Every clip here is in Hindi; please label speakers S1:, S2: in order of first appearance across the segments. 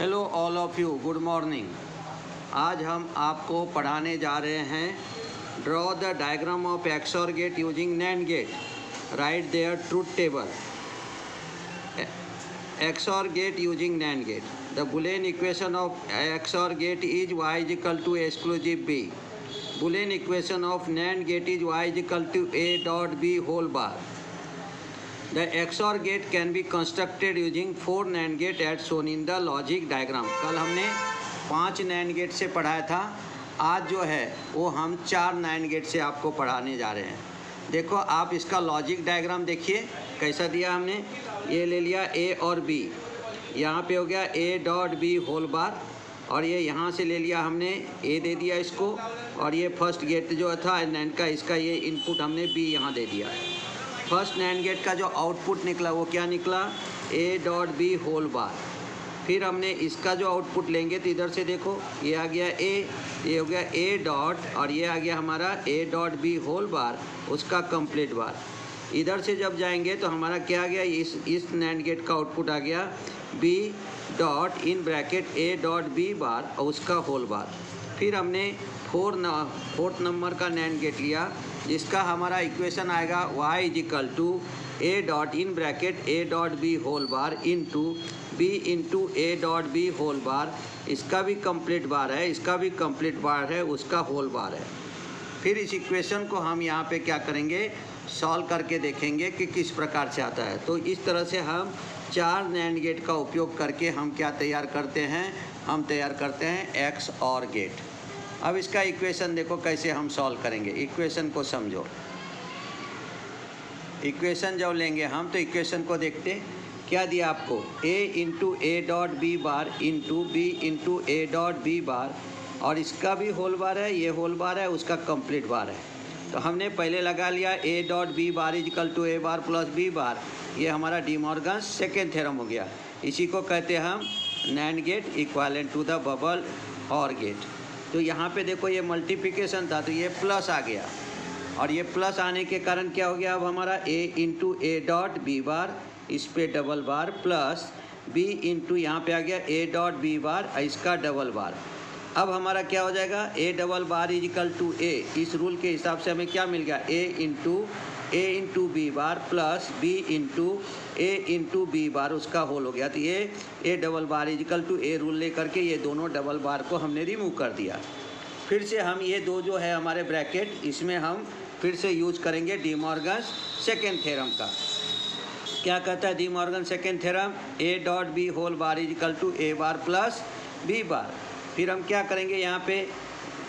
S1: Hello all of you, good morning. आज हम आपको पढ़ाने जा रहे हैं draw the diagram of XOR gate using NAND gate, write their truth table. XOR gate using NAND gate. The Boolean equation of XOR gate is y is equal to a exclusive b. Boolean equation of NAND gate is y is equal to a dot b whole bar. The XOR gate can be constructed using 4 NAND gate as shown in the logic diagram. कल हमने 5 NAND gate से पढ़ाया था। आज जो है वो हम 4 NAND gate से आपको पढ़ाने जा रहे हैं। देखो आप इसका लॉजिक डायग्राम देखिए कैसा दिया हमने। ये ले लिया ए और बी, यहाँ पे हो गया A dot B whole bar, और ये यहाँ से ले लिया हमने ए दे दिया इसको, और ये फर्स्ट गेट जो था नैंड का, इसका ये इनपुट हमने बी यहाँ दे दिया। फर्स्ट नैंड गेट का जो आउटपुट निकला वो क्या निकला, A dot B whole bar. फिर हमने इसका जो आउटपुट लेंगे तो इधर से देखो ये आ गया ए, ये हो गया ए डॉट, और ये आ गया हमारा A dot B whole bar, उसका कंप्लीट बार। इधर से जब जाएंगे तो हमारा क्या आ गया, इस नैंड गेट का आउटपुट आ गया B dot in bracket A dot B bar और उसका होल बार। फिर हमने फोर्थ नंबर का नैंड गेट लिया जिसका हमारा इक्वेशन आएगा y is equal to A dot in bracket A dot B whole bar into B into A dot B whole bar. इसका भी कंप्लीट बार है, इसका भी कंप्लीट बार है, उसका होल बार है। फिर इस इक्वेशन को हम यहाँ पे क्या करेंगे, सॉल्व करके देखेंगे कि किस प्रकार से आता है। तो इस तरह से हम 4 नैंड गेट का उपयोग करके हम क्या तैयार करते हैं, हम तैयार करते हैं XOR गेट। अब इसका इक्वेशन देखो कैसे हम सॉल्व करेंगे। इक्वेशन को समझो। इक्वेशन जब लेंगे हम तो इक्वेशन को देखते क्या दिया आपको, a into A dot B bar into B into A dot B bar, और इसका भी होल बार है, ये होल बार है, उसका कंप्लीट बार है। तो हमने पहले लगा लिया A dot B bar is equal to A bar plus B bar. ये हमारा डी मॉर्गन्स सेकेंड थ्योरम हो गया। इसी को कहते हैं हम NAND gate equivalent to the bubble OR gate. तो यहाँ पे देखो ये मल्टीप्लिकेशन था तो ये प्लस आ गया, और ये प्लस आने के कारण क्या हो गया, अब हमारा A into A dot B bar, इस पे double bar, plus B into यहाँ पे आ गया ए डॉट बी बार, इसका डबल बार। अब हमारा क्या हो जाएगा, A double bar is equal to A. इस रूल के हिसाब से हमें क्या मिल गया, A into B bar plus B into B bar, उसका होल हो गया। तो ये A double bar is equal to A rule लेकर के ये दोनों डबल बार को हमने रिमूव कर दिया। फिर से हम ये दो जो है हमारे ब्रैकेट, इसमें हम फिर से यूज करेंगे डी मॉर्गन्स सेकेंड थ्योरम का। क्या कहता है De Morgan second theorem, A dot B whole bar is equal to A bar plus B bar. फिर हम क्या करेंगे, यहाँ पे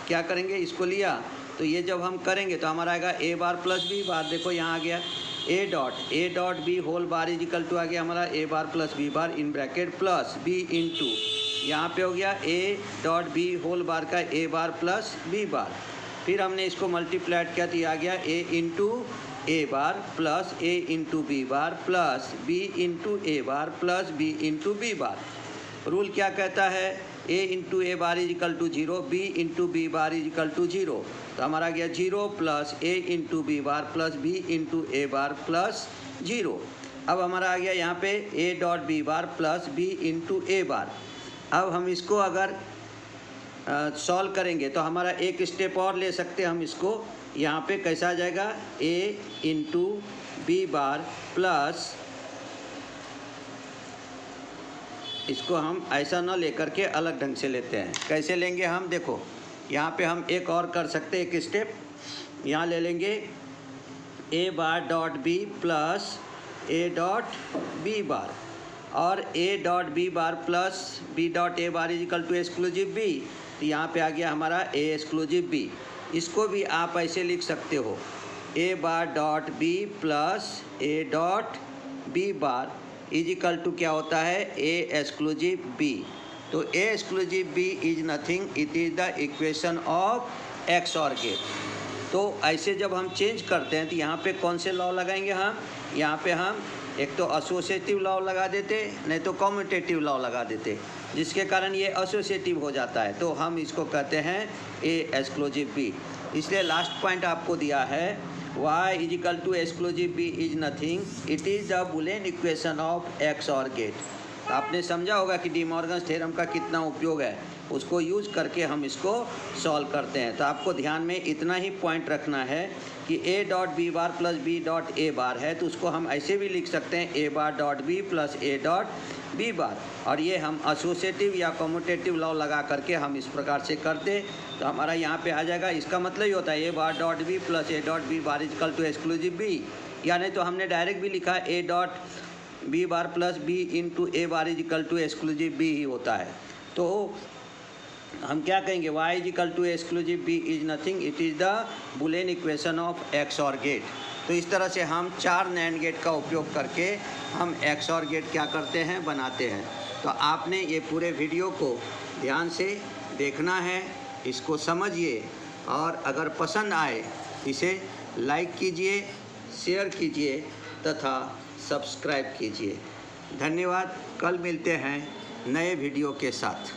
S1: क्या करेंगे, इसको लिया तो ये जब हम करेंगे तो हमारा आएगा ए बार प्लस बी बार। देखो यहाँ आ गया A dot B whole bar is equal to आ गया हमारा A bar plus B bar in bracket plus B into यहाँ पे हो गया A dot B whole bar का A bar plus B bar. फिर हमने इसको मल्टीप्लाइड किया तो ये आ गया A into A bar plus A into B bar plus B into A bar plus B into B bar. Rule क्या कहता है, A into A bar is equal to 0, B into B bar is equal to 0। तो हमारा गया 0 plus A into B bar plus B into A bar plus 0। अब हमारा आ गया यहाँ पे A dot B bar plus B into A बार। अब हम इसको अगर सॉल्व करेंगे तो हमारा एक स्टेप और ले सकते हैं हम इसको। यहाँ पे कैसा आ जाएगा, ए इंटू बी बार प्लस, इसको हम ऐसा ना लेकर के अलग ढंग से लेते हैं। कैसे लेंगे हम, देखो यहाँ पे हम एक और कर सकते हैं, एक स्टेप यहाँ ले लेंगे A bar dot B plus A dot B bar, और A dot B bar plus B dot A bar is equal to exclusive B. तो यहाँ पे आ गया हमारा ए एक्सक्लूसिव बी। इसको भी आप ऐसे लिख सकते हो, A bar dot B plus A dot B bar is equal to क्या होता है, ए एक्सक्लूसिव बी। तो A exclusive B is nothing, it is the equation of XOR gate. तो ऐसे जब हम चेंज करते हैं तो यहाँ पे कौन से लॉ लगाएंगे हम, यहाँ पे हम एक तो एसोसिएटिव लॉ लगा देते, नहीं तो कम्यूटेटिव लॉ लगा देते, जिसके कारण ये एसोसिएटिव हो जाता है। तो हम इसको कहते हैं ए एक्सक्लूसिव बी। इसलिए लास्ट पॉइंट आपको दिया है y is equal to exclusive b is nothing, it is the Boolean equation of XOR gate। तो आपने समझा होगा कि डी मॉर्गन्स थ्योरम का कितना उपयोग है, उसको यूज करके हम इसको सॉल्व करते हैं। तो आपको ध्यान में इतना ही पॉइंट रखना है कि A dot B bar plus B dot A bar है, तो उसको हम ऐसे भी लिख सकते हैं A bar dot B plus A dot B bar, और ये हम एसोसिएटिव या कम्यूटेटिव लॉ लगा करके हम इस प्रकार से करते तो हमारा यहाँ पे आ जाएगा। इसका मतलब ये होता है A bar dot B plus A dot B bar is equal to exclusive B, यानी तो हमने डायरेक्ट भी लिखा A dot B bar plus B into A bar is equal to exclusive B ही होता है। तो हम क्या कहेंगे, y is equal to exclusive b is nothing, it is the boolean equation of XOR gate. तो इस तरह से हम 4 नैंड गेट का उपयोग करके हम XOR गेट क्या करते हैं, बनाते हैं। तो आपने ये पूरे वीडियो को ध्यान से देखना है, इसको समझिए, और अगर पसंद आए इसे लाइक कीजिए, शेयर कीजिए तथा सब्सक्राइब कीजिए। धन्यवाद। कल मिलते हैं नए वीडियो के साथ।